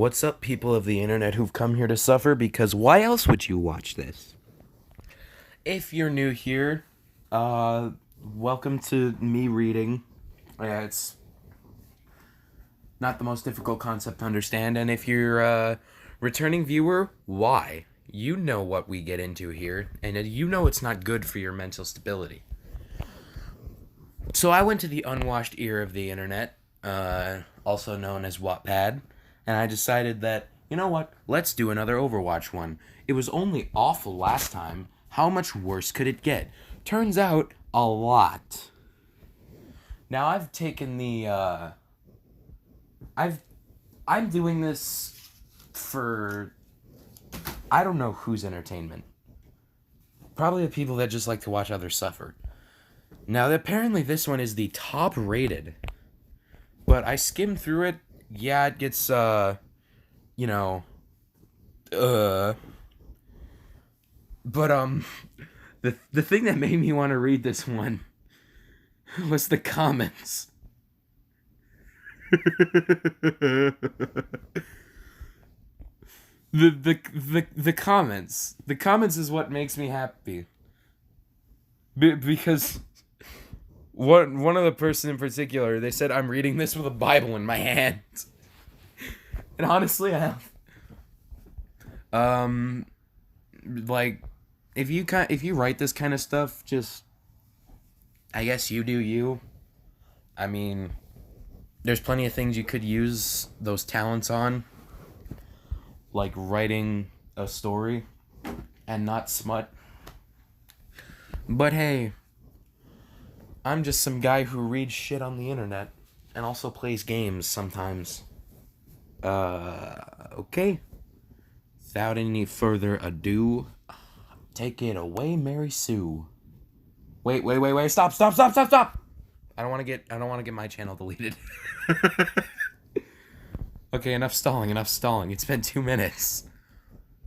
What's up, people of the internet who've come here to suffer? Because why else would you watch this? If you're new here, welcome to me reading. It's not the most difficult concept to understand, and if you're a returning viewer, why? You know what we get into here, and you know it's not good for your mental stability. So I went to the unwashed ear of the internet, also known as Wattpad, and I decided that, you know what, let's do another Overwatch one. It was only awful last time. How much worse could it get? Turns out, a lot. Now I've taken the, I'm doing this for, I don't know whose entertainment. Probably the people that just like to watch others suffer. Now, apparently this one is the top rated, but I skimmed through it. Yeah, it gets, but, the thing that made me want to read this one was the comments. The comments. The comments is what makes me happy. Because one of the person in particular, they said I'm reading this with a Bible in my hand. And honestly, I have. Like, if you write this kind of stuff, just, I guess you do you. I mean, there's plenty of things you could use those talents on, like writing a story and not smut. But hey, I'm just some guy who reads shit on the internet and also plays games sometimes. Okay. Without any further ado, take it away, Mary Sue. Wait, stop. I don't want to get my channel deleted. Okay, enough stalling. It's been 2 minutes.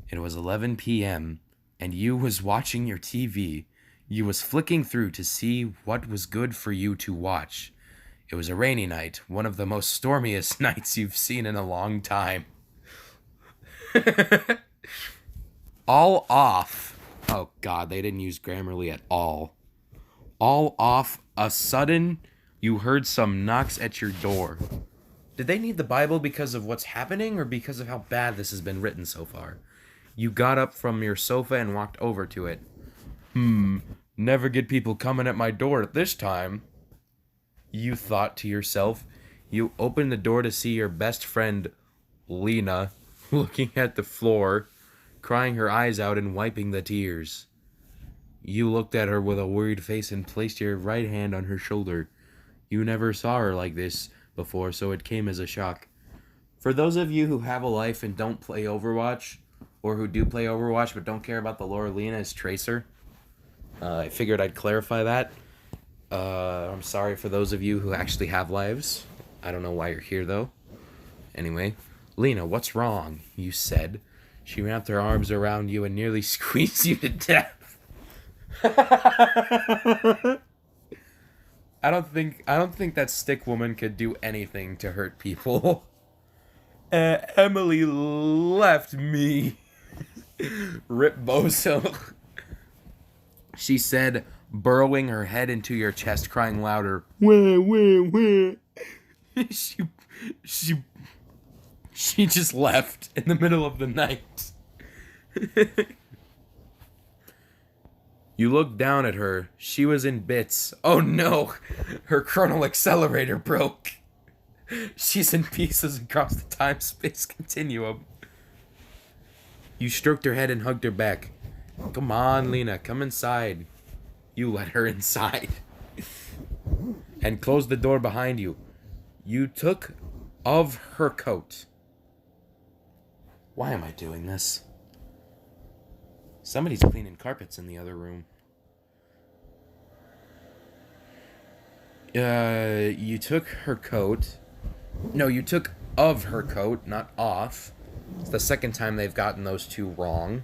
It was 11 p.m. and you was watching your TV. You was flicking through to see what was good for you to watch. It was a rainy night, one of the most stormiest nights you've seen in a long time. All off. Oh god, they didn't use Grammarly at all. All off a sudden, you heard some knocks at your door. Did they need the Bible because of what's happening or because of how bad this has been written so far? You got up from your sofa and walked over to it. Never get people coming at my door at this time. You thought to yourself. You opened the door to see your best friend, Lena, looking at the floor, crying her eyes out and wiping the tears. You looked at her with a worried face and placed your right hand on her shoulder. You never saw her like this before, so it came as a shock. For those of you who have a life and don't play Overwatch, or who do play Overwatch but don't care about the lore, Lena is Tracer. I figured I'd clarify that. I'm sorry for those of you who actually have lives. I don't know why you're here, though. Anyway, Lena, what's wrong? You said. She wrapped her arms around you and nearly squeezed you to death. I don't think that stick woman could do anything to hurt people. Emily left me. Rip Bozo. She said, burrowing her head into your chest, crying louder. Wah. She just left in the middle of the night. You looked down at her. She was in bits. Oh no! Her chronal accelerator broke. She's in pieces across the time-space continuum. You stroked her head and hugged her back. Come on, Lena, come inside. You let her inside. And closed the door behind you. You took of her coat. Why am I doing this? Somebody's cleaning carpets in the other room. You took her coat. No, you took of her coat, not off. It's the second time they've gotten those two wrong.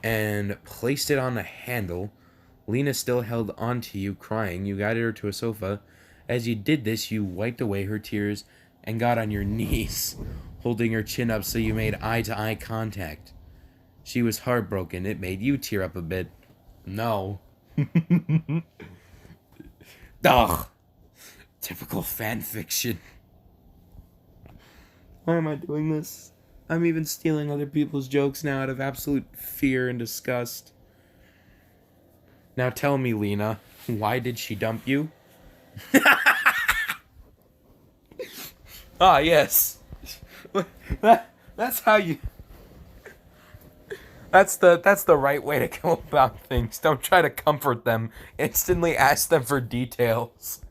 And placed it on a handle. Lena still held on to you, crying. You guided her to a sofa. As you did this, you wiped away her tears and got on your knees. holding her chin up so you made eye-to-eye contact. She was heartbroken. It made you tear up a bit. No. Ugh. Typical fanfiction. Why am I doing this? I'm even stealing other people's jokes now out of absolute fear and disgust. Now tell me, Lena, why did she dump you? Ah, yes. That's how you... That's the right way to go about things. Don't try to comfort them. Instantly ask them for details.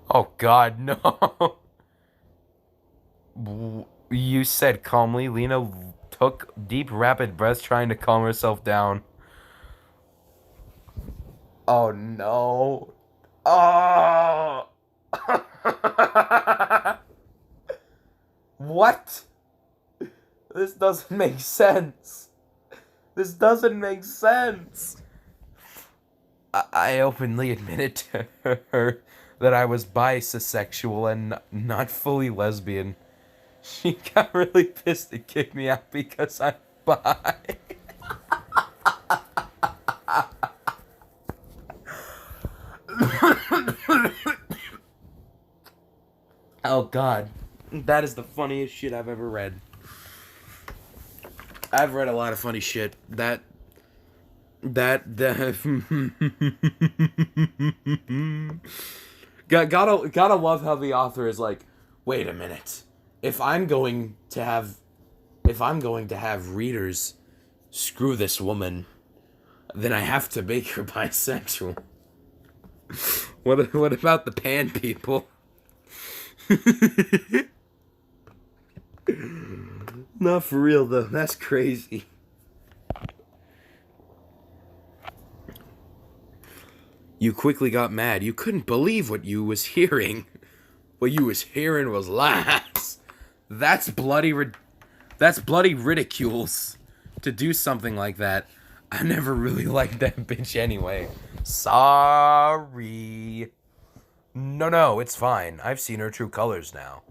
Oh God, no. You said calmly. Lena took deep, rapid breaths, trying to calm herself down. Oh no. Oh. What? This doesn't make sense. This doesn't make sense. I openly admitted to her that I was bisexual and not fully lesbian. She got really pissed and kicked me out because I'm bi. Oh God, that is the funniest shit I've ever read. I've read a lot of funny shit. That gotta love how the author is like, wait a minute. If I'm going to have readers screw this woman, then I have to make her bisexual. What about the pan people? Not for real though. That's crazy. You quickly got mad. You couldn't believe what you was hearing. What you was hearing was lies. That's bloody ridicules. To do something like that. I never really liked that bitch anyway. Sorry. No, it's fine. I've seen her true colors now.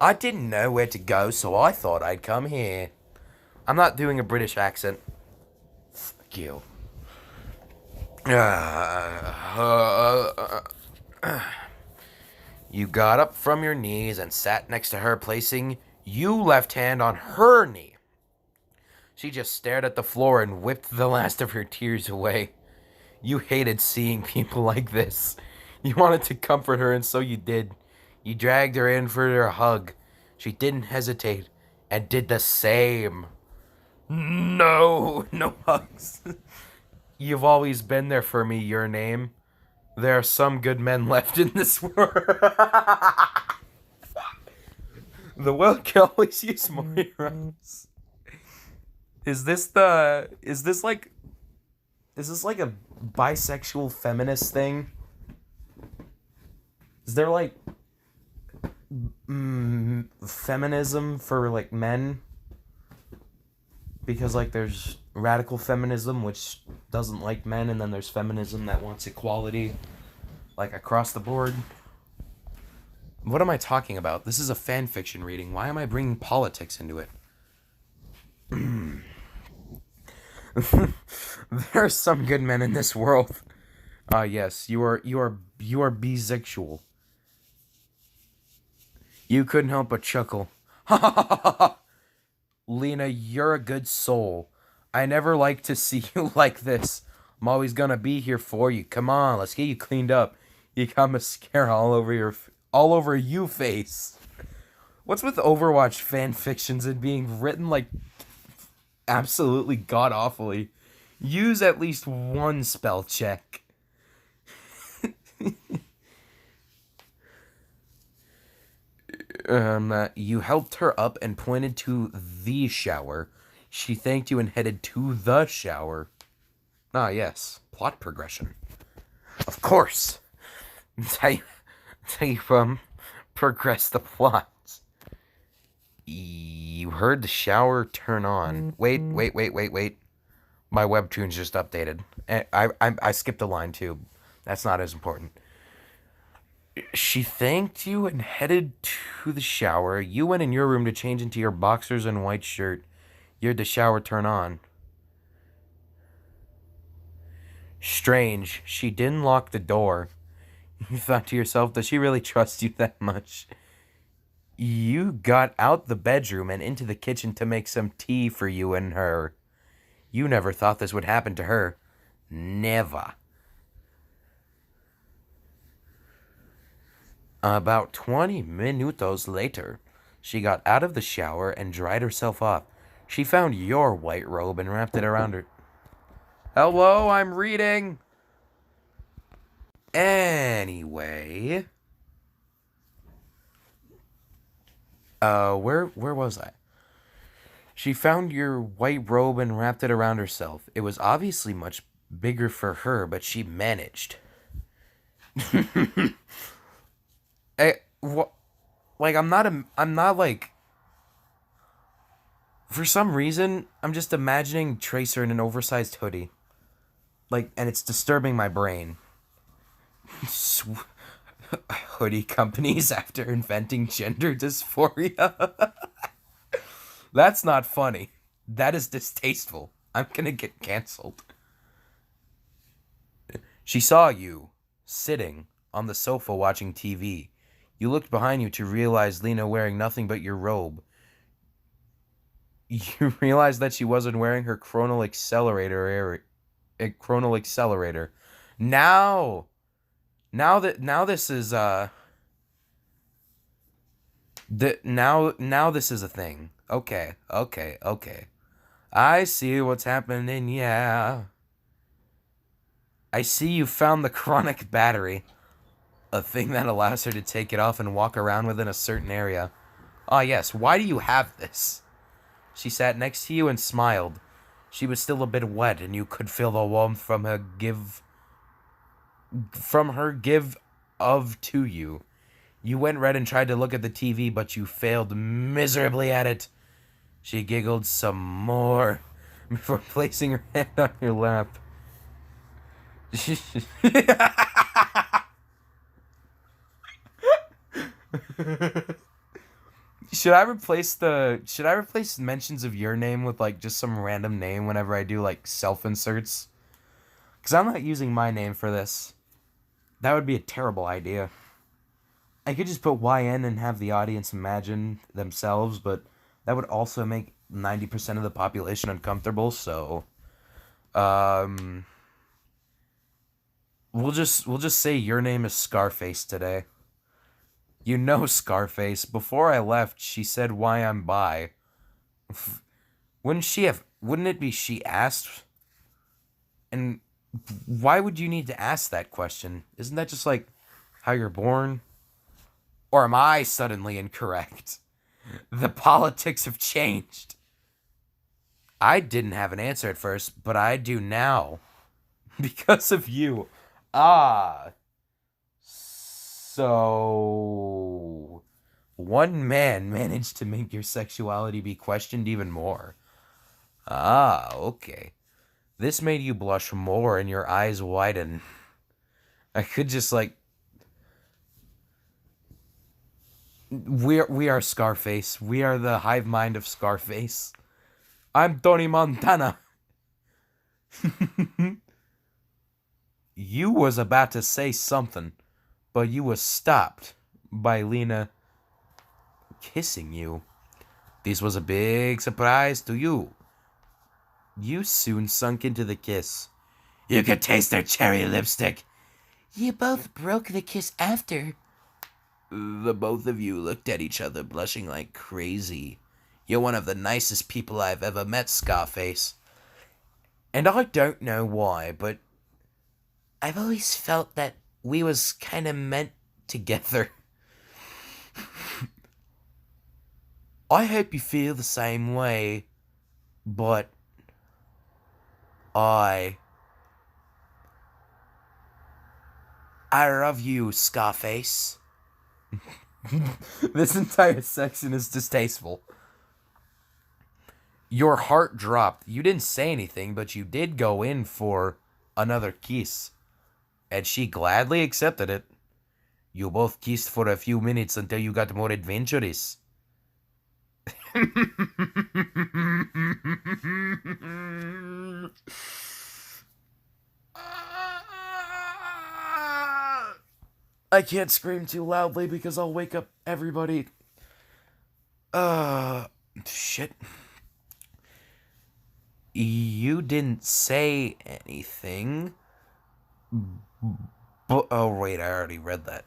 I didn't know where to go, so I thought I'd come here. I'm not doing a British accent. Fuck you. You got up from your knees and sat next to her, placing your left hand on her knee. She just stared at the floor and whipped the last of her tears away. You hated seeing people like this. You wanted to comfort her, and so you did. You dragged her in for a hug. She didn't hesitate and did the same. No hugs. You've always been there for me, your name. There are some good men left in this world. The world can always use more heroes. Is this like a bisexual feminist thing? Is there like feminism for like men? Because like there's radical feminism which doesn't like men, and then there's feminism that wants equality like across the board. What am I talking about? This is a fan fiction reading. Why am I bringing politics into it? There are some good men in this world. Yes, you are bisexual. You couldn't help but chuckle. Ha ha ha ha ha! Lena, you're a good soul. I never like to see you like this. I'm always gonna be here for you. Come on, let's get you cleaned up. You got mascara all over you face. What's with Overwatch fan fictions and being written like absolutely god awfully? Use at least one spell check. You helped her up and pointed to the shower. She thanked you and headed to the shower. Ah, yes. Plot progression. Of course. That's how you progress the plot. You heard the shower turn on. Wait. My webtoon's just updated. I skipped a line too. That's not as important. She thanked you and headed to the shower. You went in your room to change into your boxers and white shirt. You heard the shower turn on. Strange, she didn't lock the door. You thought to yourself, does she really trust you that much? You got out the bedroom and into the kitchen to make some tea for you and her. You never thought this would happen to her. Never. About 20 minutos later, she got out of the shower and dried herself off. She found your white robe and wrapped it around her. Hello, I'm reading. Anyway, where was I? She found your white robe and wrapped it around herself. It was obviously much bigger for her, but she managed. What? Like I'm not like. For some reason, I'm just imagining Tracer in an oversized hoodie. Like, and it's disturbing my brain. Hoodie companies after inventing gender dysphoria. That's not funny. That is distasteful. I'm gonna get canceled. She saw you sitting on the sofa watching TV. You looked behind you to realize Lena wearing nothing but your robe. You realized that she wasn't wearing her chronal accelerator. Chronal accelerator. Now, now this is now this is a thing. Okay. I see what's happening. Yeah. I see you found the chronic battery, a thing that allows her to take it off and walk around within a certain area. Ah, yes. Why do you have this? She sat next to you and smiled. She was still a bit wet, and you could feel the warmth from her give of to you. You went red and tried to look at the TV, but you failed miserably at it. She giggled some more before placing her hand on your lap. Should I replace mentions of your name with like just some random name whenever I do like self inserts? Cuz I'm not using my name for this. That would be a terrible idea. I could just put YN and have the audience imagine themselves, but that would also make 90% of the population uncomfortable, so um we'll just say your name is Scarface today. You know Scarface. Before I left, she said why I'm bi. Wouldn't it be she asked? And why would you need to ask that question? Isn't that just like how you're born? Or am I suddenly incorrect? The politics have changed. I didn't have an answer at first, but I do now. Because of you. Ah. So. One man managed to make your sexuality be questioned even more. Ah, okay. This made you blush more and your eyes widen. I could just like. We are Scarface. We are the hive mind of Scarface. I'm Tony Montana. You was about to say something, but you was stopped by Lena kissing you. This was a big surprise to you. You soon sunk into the kiss. You could taste their cherry lipstick. You both broke the kiss after. The both of you looked at each other, blushing like crazy. You're one of the nicest people I've ever met, Scarface. And I don't know why, but I've always felt that we was kind of meant together. I hope you feel the same way, but I love you, Scarface. This entire section is distasteful. Your heart dropped. You didn't say anything, but you did go in for another kiss. And she gladly accepted it. You both kissed for a few minutes until you got more adventurous. I can't scream too loudly because I'll wake up everybody. Shit. You didn't say anything. Oh, wait, I already read that.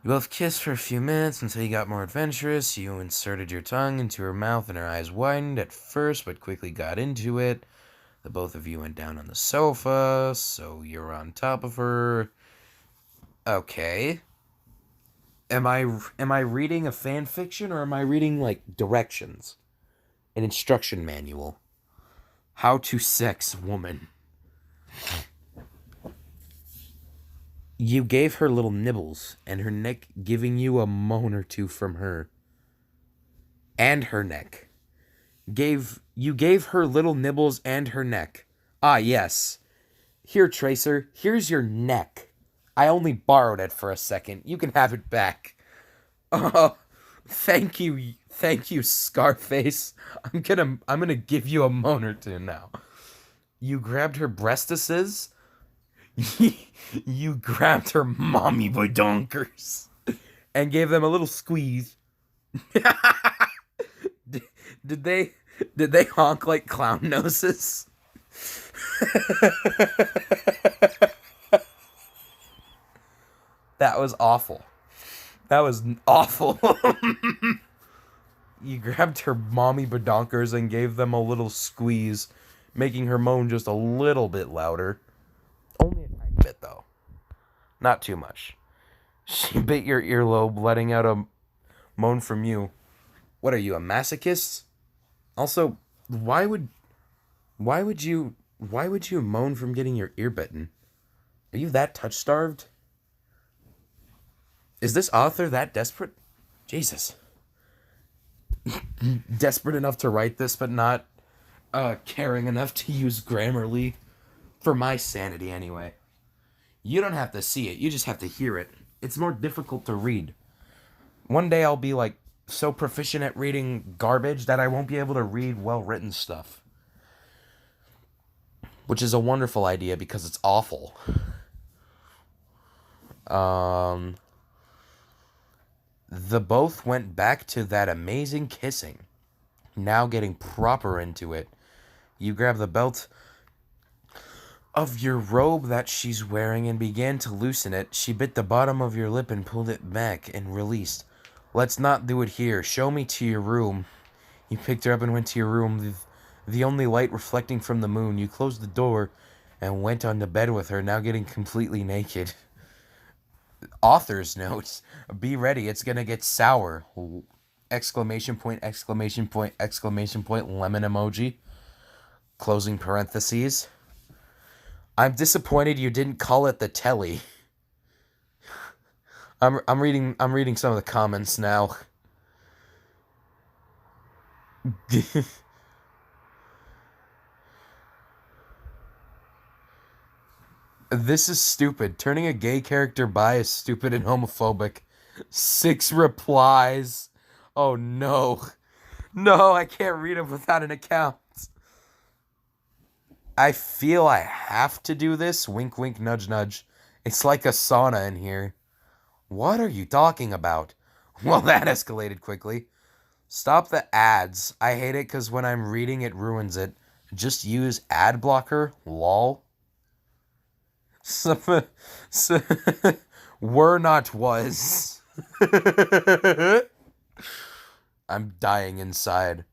You both kissed for a few minutes until you got more adventurous. You inserted your tongue into her mouth and her eyes widened at first, but quickly got into it. The both of you went down on the sofa, so you're on top of her. Okay. Am I reading a fan fiction or am I reading like directions? An instruction manual. How to sex woman. You gave her little nibbles and her neck giving you a moan or two from her. And her neck. You gave her little nibbles and her neck. Ah, yes. Here, Tracer, here's your neck. I only borrowed it for a second. You can have it back. Oh, thank you, Scarface. I'm gonna give you a moan or two now. You grabbed her breastises. You grabbed her mommy badonkers and gave them a little squeeze. Did they honk like clown noses? That was awful. That was awful. You grabbed her mommy badonkers and gave them a little squeeze, making her moan just a little bit louder. Only a tiny bit, though. Not too much. She bit your earlobe, letting out a moan from you. What are you, a masochist? Also, why would you moan from getting your ear bitten? Are you that touch-starved? Is this author that desperate? Jesus. Desperate enough to write this, but not caring enough to use Grammarly. For my sanity, anyway. You don't have to see it, you just have to hear it. It's more difficult to read. One day I'll be, like, so proficient at reading garbage that I won't be able to read well-written stuff. Which is a wonderful idea because it's awful. The both went back to that amazing kissing. Now getting proper into it. You grab the belt of your robe that she's wearing and began to loosen it. She bit the bottom of your lip and pulled it back and released. Let's not do it here. Show me to your room. You picked her up and went to your room, the only light reflecting from the moon. You closed the door and went on to bed with her, now getting completely naked. Author's notes. Be ready, it's gonna get sour. Exclamation point, exclamation point, exclamation point, lemon emoji. Closing parentheses. I'm disappointed you didn't call it the telly. I'm reading some of the comments now. This is stupid. Turning a gay character bi is stupid and homophobic. 6 replies. Oh no. No, I can't read them without an account. I feel I have to do this. Wink, wink, nudge, nudge. It's like a sauna in here. What are you talking about? Well, that escalated quickly. Stop the ads. I hate it because when I'm reading, it ruins it. Just use ad blocker. Lol. Were not was. I'm dying inside.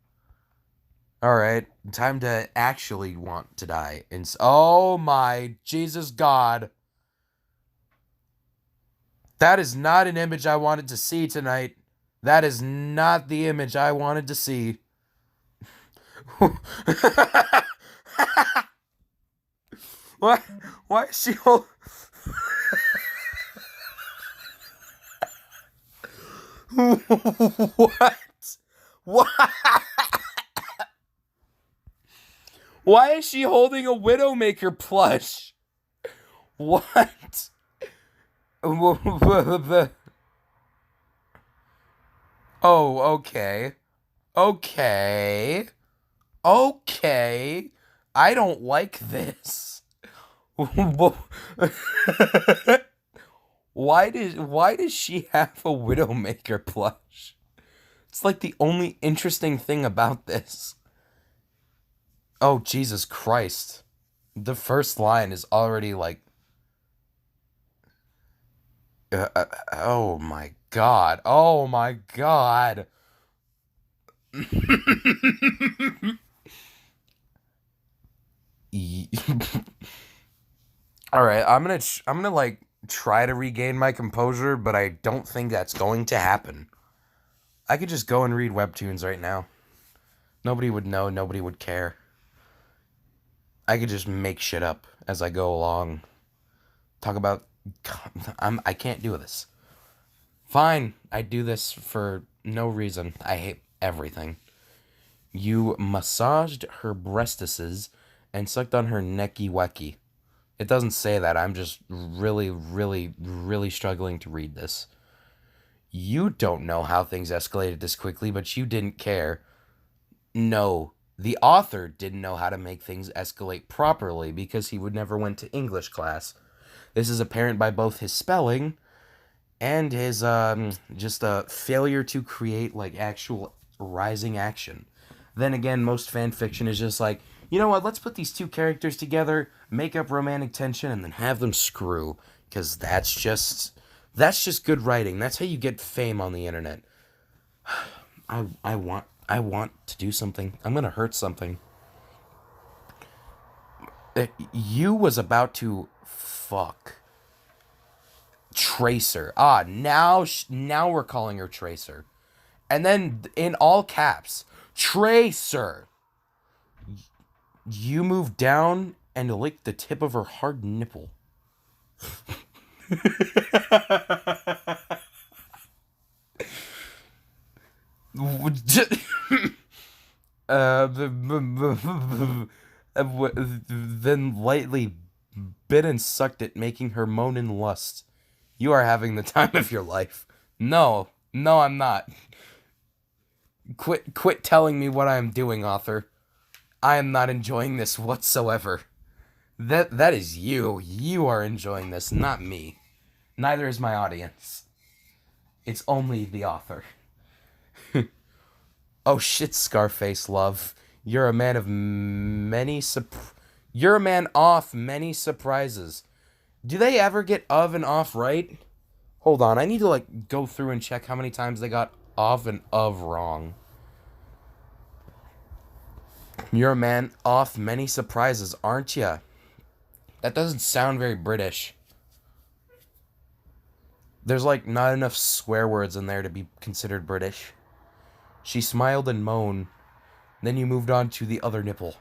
Alright, time to actually want to die. Oh my Jesus God. That is not an image I wanted to see tonight. That is not the image I wanted to see. What? Why is she hold... What? What? Why is she holding a Widowmaker plush? What? Oh, okay. Okay. Okay. I don't like this. Why does she have a Widowmaker plush? It's like the only interesting thing about this. Oh, Jesus Christ. The first line is already like oh my god. Oh my god. All right, I'm gonna like try to regain my composure, but I don't think that's going to happen. I could just go and read webtoons right now. Nobody would know, nobody would care. I could just make shit up as I go along. Talk about I can't do this. Fine, I do this for no reason. I hate everything. You massaged her breastises and sucked on her necky wecky. It doesn't say that. I'm just really, really, really struggling to read this. You don't know how things escalated this quickly, but you didn't care. No, the author didn't know how to make things escalate properly because he would never went to English class. This is apparent by both his spelling and his just a failure to create like actual rising action. Then again, most fan fiction is just like, you know what, let's put these two characters together, make up romantic tension, and then have them screw. Because that's just good writing. That's how you get fame on the internet. I want to do something. I'm gonna hurt something. You was about to fuck Tracer. Now we're calling her Tracer. And then in all caps, Tracer. You moved down and licked the tip of her hard nipple. Then lightly bit and sucked it, making her moan in lust. You are having the time of your life. No, I'm not. Quit telling me what I am doing, author. I am not enjoying this whatsoever. That is you. You are enjoying this, not me. Neither is my audience. It's only the author. Oh shit, Scarface love. You're a man of many You're a man off many surprises. Do they ever get of and off right? Hold on, I need to like go through and check how many times they got of and of wrong. You're a man off many surprises, aren't ya? That doesn't sound very British. There's like not enough swear words in there to be considered British. She smiled and moaned. Then you moved on to the other nipple.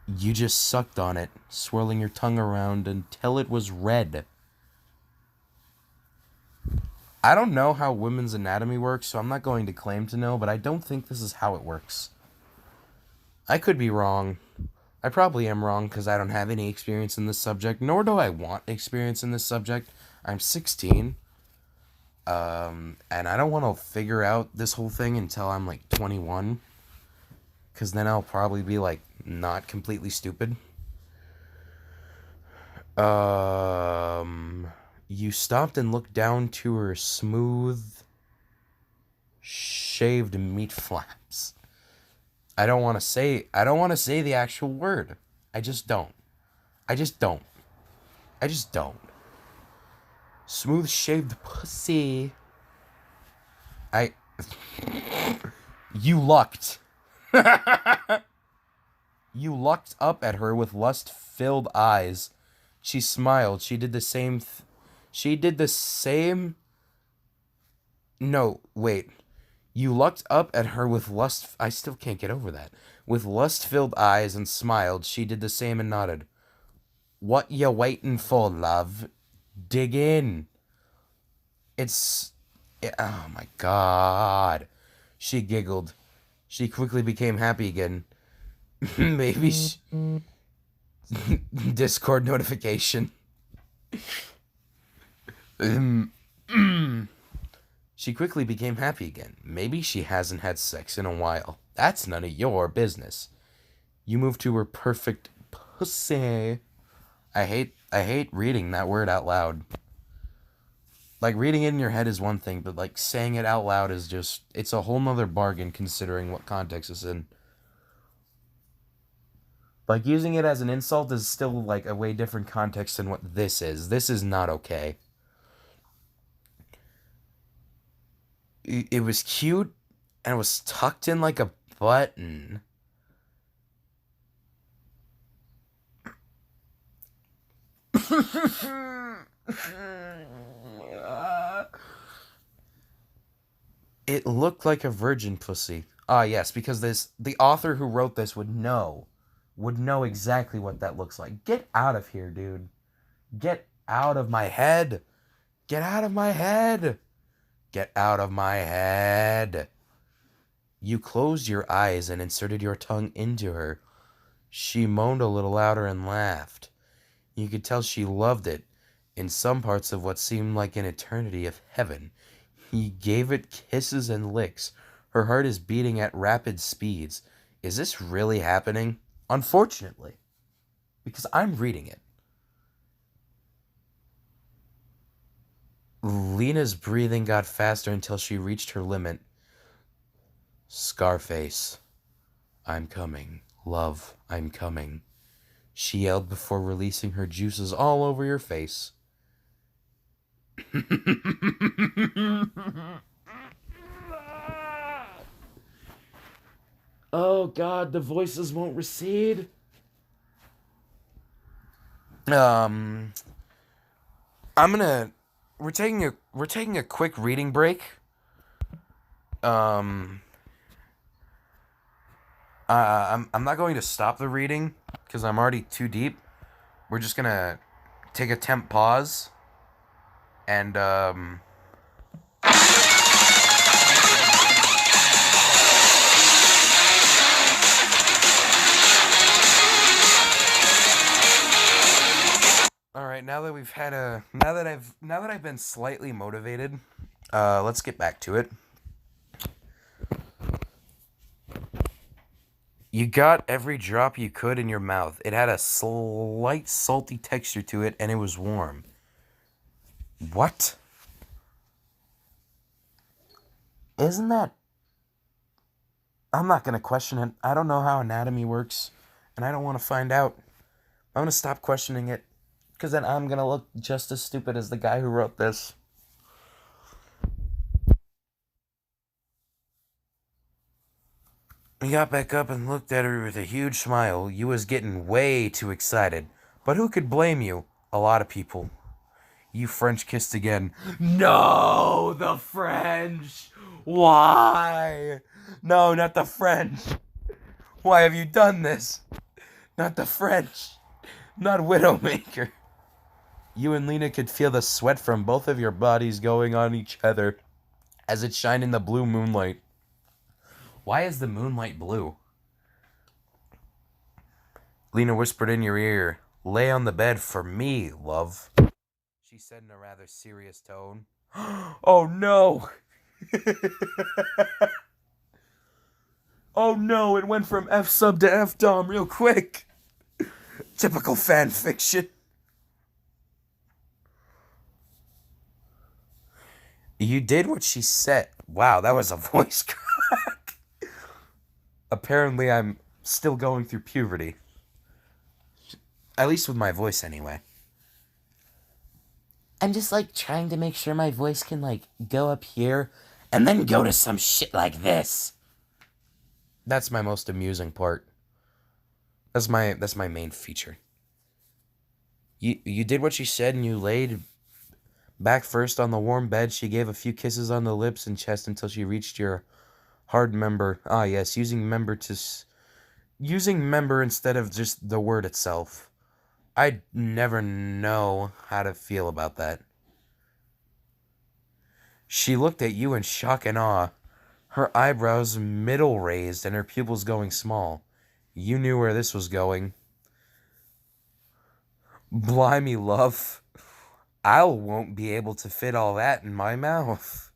You just sucked on it, swirling your tongue around until it was red. I don't know how women's anatomy works, so I'm not going to claim to know, but I don't think this is how it works. I could be wrong. I probably am wrong because I don't have any experience in this subject, nor do I want experience in this subject. I'm 16. And I don't want to figure out this whole thing until I'm like 21. Because then I'll probably be like not completely stupid. You stopped and looked down to her smooth, shaved meat flaps. I don't want to say the actual word. I just don't. Smooth shaved pussy. You lucked. You looked up at her with lust-filled eyes. She smiled. She did the same. No, wait. You looked up at her with lust. I still can't get over that. With lust-filled eyes and smiled. She did the same and nodded. What you waiting for, love? Dig in. Oh my god. She giggled. She quickly became happy again. Maybe Discord notification. She quickly became happy again. Maybe she hasn't had sex in a while. That's none of your business. You moved to her perfect pussy. I hate reading that word out loud. Like, reading it in your head is one thing, but like saying it out loud is just, it's a whole nother bargain considering what context it's in. Like, using it as an insult is still like a way different context than what this is. This is not okay. It was cute and it was tucked in like a button. It looked like a virgin pussy. Ah, yes, because the author who wrote this would know exactly what that looks like. Get out of here, dude. Get out of my head. Get out of my head. Get out of my head. You closed your eyes and inserted your tongue into her. She moaned a little louder and laughed. You could tell she loved it. In some parts of what seemed like an eternity of heaven, he gave it kisses and licks. Her heart is beating at rapid speeds. Is this really happening? Unfortunately, because I'm reading it. Lena's breathing got faster until she reached her limit. Scarface, I'm coming. Love, I'm coming. She yelled before releasing her juices all over your face. Oh God, the voices won't recede. I'm gonna we're taking a quick reading break. Um I'm not going to stop the reading because I'm already too deep. We're just gonna take a temp pause and all right, now that we've had a now that I've been slightly motivated, let's get back to it. You got every drop you could in your mouth. It had a slight salty texture to it and it was warm. What? Isn't that I'm not going to question it. I don't know how anatomy works and I don't want to find out. I'm going to stop questioning it because then I'm going to look just as stupid as the guy who wrote this. He got back up and looked at her with a huge smile. You was getting way too excited. But who could blame you? A lot of people. You French kissed again. No, the French. Why? No, not the French. Why have you done this? Not the French. Not Widowmaker. You and Lena could feel the sweat from both of your bodies going on each other as it shined in the blue moonlight. Why is the moonlight blue? Lena whispered in your ear, "Lay on the bed for me, love," she said in a rather serious tone. Oh no! Oh no, it went from F sub to F dom real quick. Typical fan fiction. You did what she said. Wow, that was a voice crack. Apparently, I'm still going through puberty. At least with my voice, anyway. I'm just, like, trying to make sure my voice can, like, go up here and then go to some shit like this. That's my most amusing part. That's my main feature. You did what she said and you laid back first on the warm bed. She gave a few kisses on the lips and chest until she reached your hard member. Ah, yes, using member instead of just the word itself. I'd never know how to feel about that. She looked at you in shock and awe, her eyebrows middle raised and her pupils going small. You knew where this was going. Blimey, love. I won't be able to fit all that in my mouth,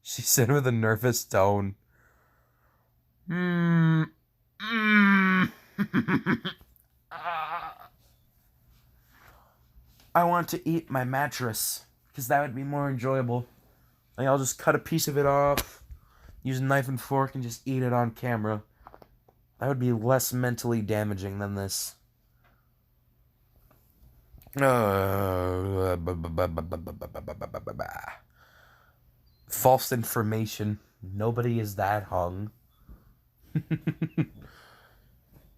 she said with a nervous tone. Hmm. Mm. I want to eat my mattress, because that would be more enjoyable. Like, I'll just cut a piece of it off, use a knife and fork, and just eat it on camera. That would be less mentally damaging than this. False information. Nobody is that hung.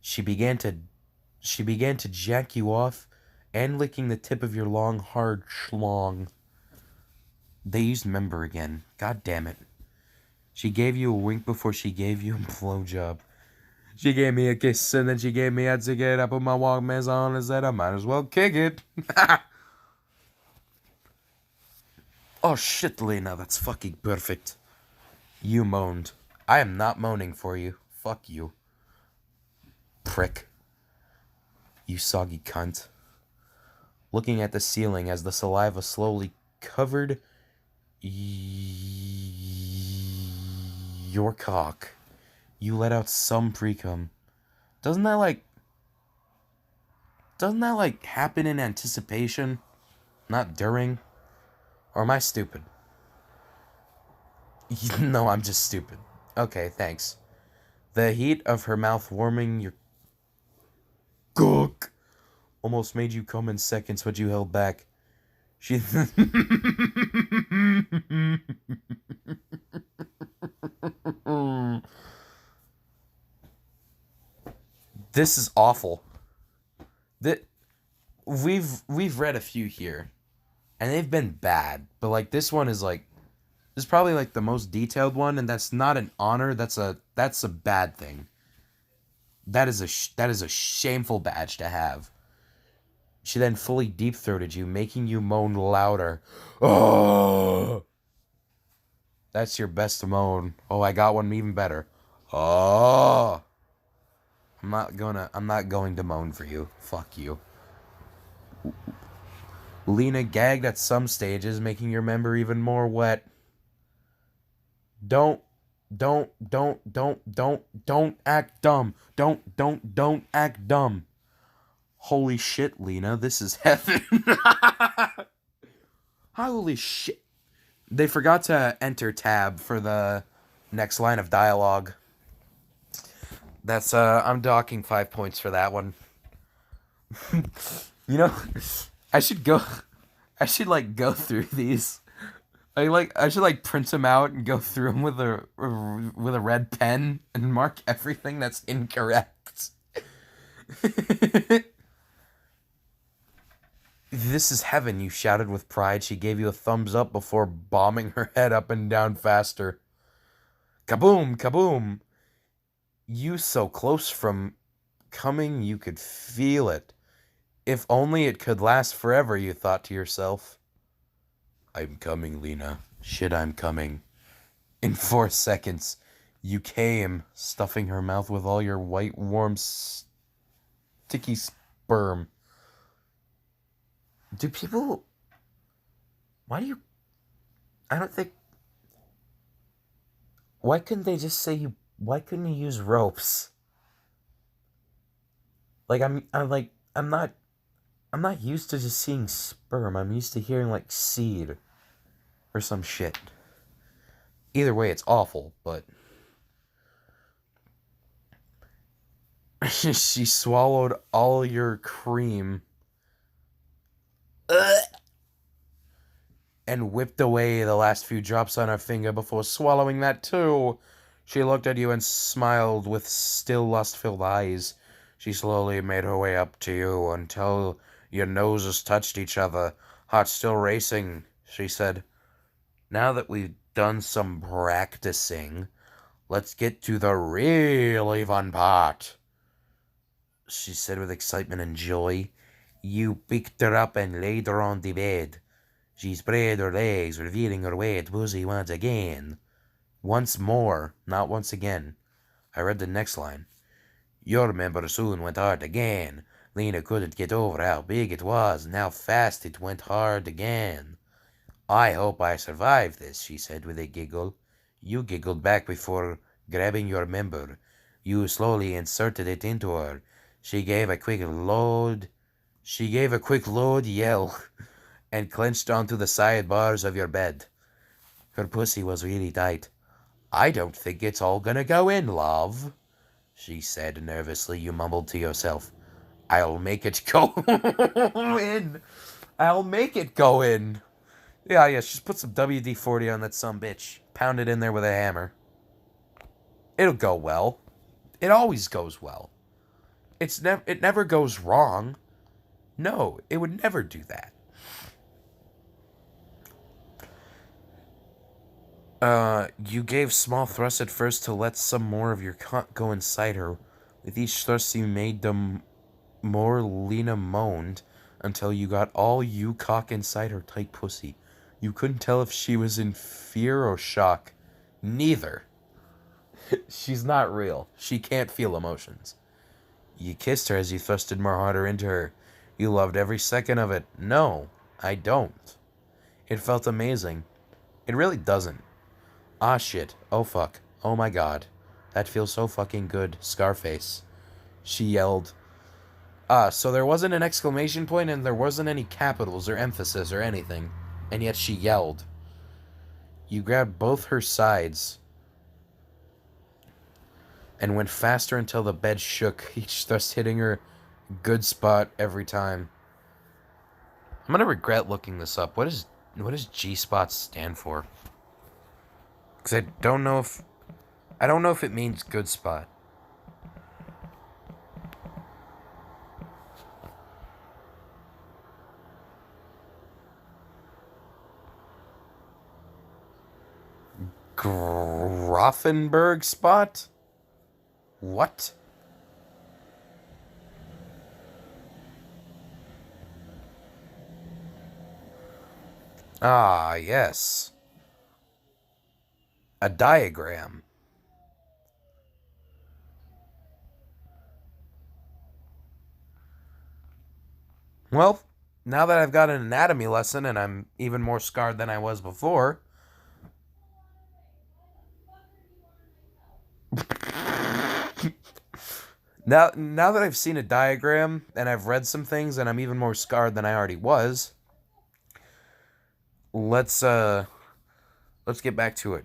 She began to jack you off and licking the tip of your long, hard schlong. They used member again. God damn it. She gave you a wink before she gave you a blowjob. She gave me a kiss and then she gave me a ticket. I put my Walkmans on and said I might as well kick it. Oh shit, Lena, that's fucking perfect. You moaned. I am not moaning for you. Fuck you. Prick. You soggy cunt. Looking at the ceiling as the saliva slowly covered your cock, you let out some pre-cum. Doesn't that happen in anticipation? Not during? Or am I stupid? No, I'm just stupid. Okay, thanks. The heat of her mouth warming your cock almost made you come in seconds, but you held back. She... This is awful. We've read a few here, and they've been bad, but like this one is probably like the most detailed one, and that's not an honor. That's a bad thing. That is a shameful badge to have. She then fully deep-throated you, making you moan louder. Oh, that's your best moan. Oh, I got one even better. Oh, I'm not going to moan for you. Fuck you. Lena gagged at some stages, making your member even more wet. Don't act dumb. Don't act dumb. Holy shit, Lena, this is heaven. Holy shit. They forgot to enter tab for the next line of dialogue. That's, I'm docking 5 points for that one. You know, I should go through these. I should print them out and go through them with a red pen and mark everything that's incorrect. This is heaven, you shouted with pride. She gave you a thumbs up before bombing her head up and down faster. Kaboom, kaboom. You so close from coming you could feel it. If only it could last forever, you thought to yourself. I'm coming, Lena. Shit, I'm coming. In 4 seconds, you came, stuffing her mouth with all your white, warm, sticky sperm. Do people... Why do you... I don't think... Why couldn't they just say you... Why couldn't you use ropes? Like, I'm not used to just seeing sperm. I'm used to hearing, seed. Or some shit. Either way, it's awful, but... She swallowed all your cream... and whipped away the last few drops on her finger before swallowing that too. She looked at you and smiled with still lust-filled eyes. She slowly made her way up to you until your noses touched each other. Heart still racing, she said. Now that we've done some practicing, let's get to the really fun part, she said with excitement and joy. You picked her up and laid her on the bed. She spread her legs, revealing her wet pussy once again. Once more, not once again. I read the next line. Your member soon went hard again. Lena couldn't get over how big it was and how fast it went hard again. I hope I survived this, she said with a giggle. You giggled back before grabbing your member. You slowly inserted it into her. She gave a quick load yell and clenched onto the side bars of your bed. Her pussy was really tight. I don't think it's all gonna go in, love, she said nervously. You mumbled to yourself, I'll make it go in. I'll make it go in. Yeah, just put some WD-40 on that sumbitch. Pound it in there with a hammer. It'll go well. It always goes well. It never goes wrong. No, it would never do that. You gave small thrusts at first to let some more of your cunt go inside her. With each thrust you made them more, Lena moaned, until you got all you cock inside her tight pussy. You couldn't tell if she was in fear or shock. Neither. She's not real. She can't feel emotions. You kissed her as you thrusted more harder into her. You loved every second of it. No, I don't. It felt amazing. It really doesn't. Ah, shit. Oh, fuck. Oh, my God. That feels so fucking good. Scarface. She yelled. So there wasn't an exclamation point and there wasn't any capitals or emphasis or anything. And yet she yelled. You grabbed both her sides and went faster until the bed shook, each thrust hitting her good spot every time. I'm gonna regret looking this up. What does G-spot stand for? Because I don't know if it means good spot. Grafenberg spot? What? Ah, yes. A diagram. Well, now that I've got an anatomy lesson and I'm even more scarred than I was before. Now that I've seen a diagram and I've read some things and I'm even more scarred than I already was, let's get back to it.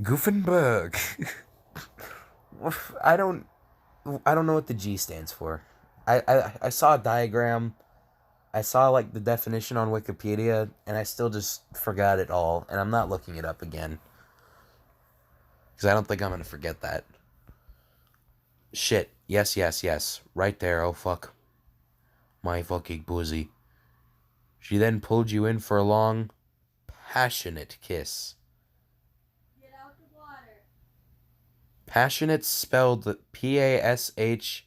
Guffenberg. I don't know what the G stands for. I saw a diagram. I saw like the definition on Wikipedia and I still just forgot it all and I'm not looking it up again. Because I don't think I'm going to forget that. Shit. Yes. Right there. Oh, fuck. My fucking pussy. She then pulled you in for a long, passionate kiss. Get out the water. Passionate spelled Pashonet.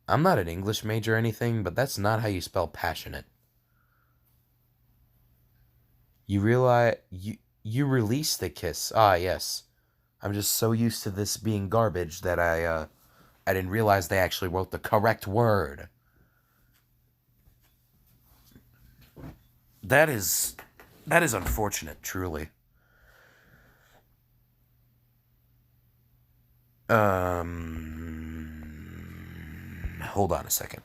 I'm not an English major or anything, but that's not how you spell passionate. You realize... You release the kiss. Ah, yes. I'm just so used to this being garbage that I didn't realize they actually wrote the correct word. That is unfortunate, truly. Hold on a second.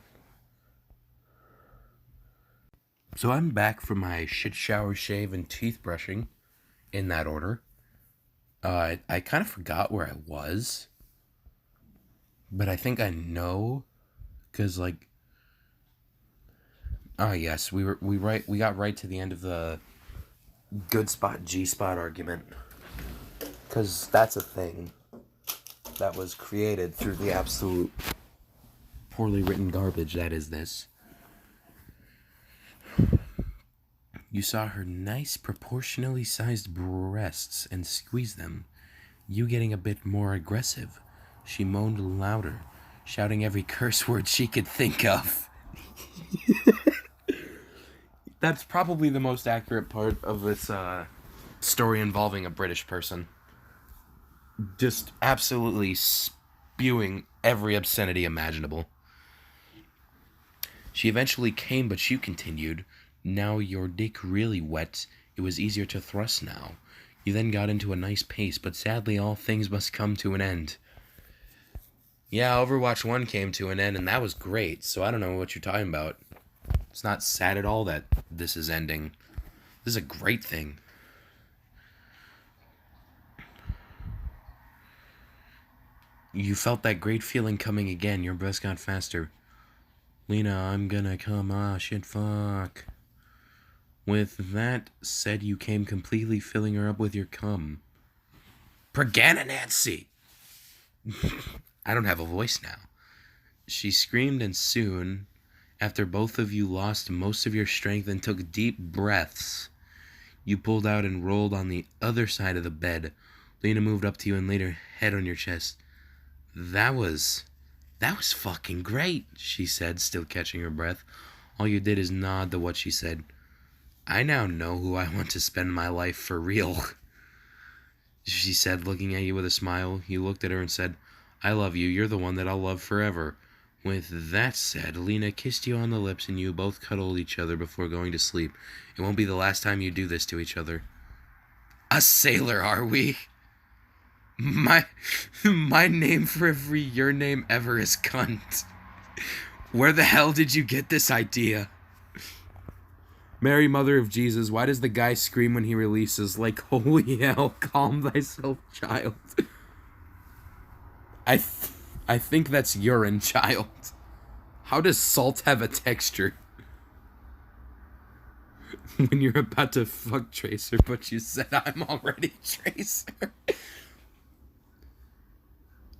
So I'm back from my shit shower, shave, and teeth brushing, in that order. I kind of forgot where I was, but I think I know, cause like, oh yes, we got right to the end of the good spot G spot argument, cause that's a thing that was created through the absolute poorly written garbage that is this. You saw her nice, proportionally sized breasts and squeezed them. You getting a bit more aggressive. She moaned louder, shouting every curse word she could think of. That's probably the most accurate part of this story involving a British person. just absolutely spewing every obscenity imaginable. She eventually came, but she continued, "Now your dick really wet. It was easier to thrust now. You then got into a nice pace, but sadly all things must come to an end." Yeah, Overwatch 1 came to an end, and that was great, so I don't know what you're talking about. It's not sad at all that this is ending. This is a great thing. You felt that great feeling coming again. Your breath got faster. "Lena, I'm gonna come. Ah, shit, fuck." With that said, you came completely filling her up with your cum. Pregana Nancy! I don't have a voice now. She screamed, and soon, after both of you lost most of your strength and took deep breaths, you pulled out and rolled on the other side of the bed. Lena moved up to you and laid her head on your chest. That was fucking great," she said, still catching her breath. All you did is nod to what she said. "I now know who I want to spend my life for real," she said, looking at you with a smile. You looked at her and said, "I love you. You're the one that I'll love forever." With that said, Lena kissed you on the lips and you both cuddled each other before going to sleep. It won't be the last time you do this to each other. A sailor, are we? My name for every your name ever is cunt. Where the hell did you get this idea? Mary, Mother of Jesus, why does the guy scream when he releases? Like, holy hell, calm thyself, child. I think that's urine, child. How does salt have a texture? When you're about to fuck Tracer, but you said I'm already Tracer.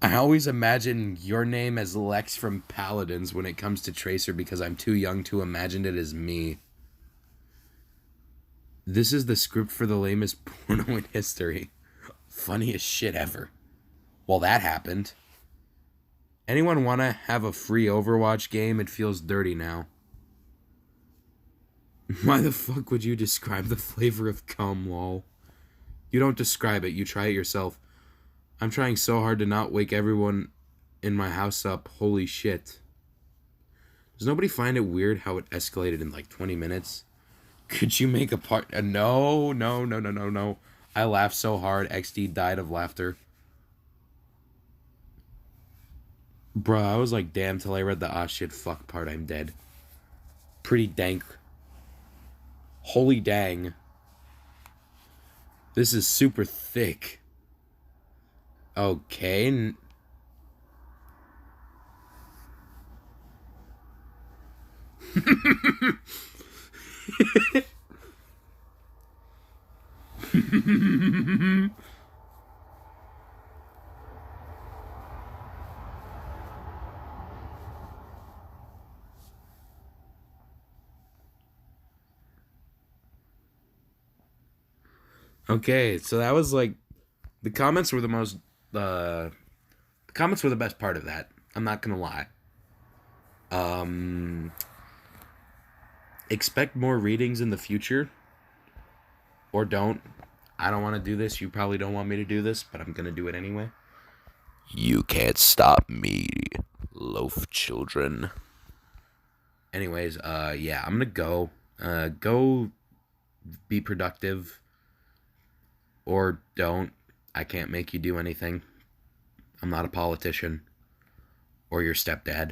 I always imagine your name as Lex from Paladins when it comes to Tracer because I'm too young to imagine it as me. This is the script for the lamest porno in history. Funniest shit ever. Well, that happened. Anyone want to have a free Overwatch game? It feels dirty now. Why the fuck would you describe the flavor of cum, lol? You don't describe it, you try it yourself. I'm trying so hard to not wake everyone in my house up. Holy shit. Does nobody find it weird how it escalated in like 20 minutes? Could you make a part... No. I laughed so hard, XD died of laughter. Bruh, I was like, damn, till I read the ah shit fuck part, I'm dead. Pretty dank. Holy dang. This is super thick. Okay. Okay, so that was like the comments were the most the comments were the best part of that. I'm not gonna lie. Expect more readings in the future, or don't. I don't want to do this. You probably don't want me to do this, but I'm gonna do it anyway. You can't stop me, loaf children. Anyways, yeah, I'm gonna go. Go be productive, or don't. I can't make you do anything. I'm not a politician or your stepdad.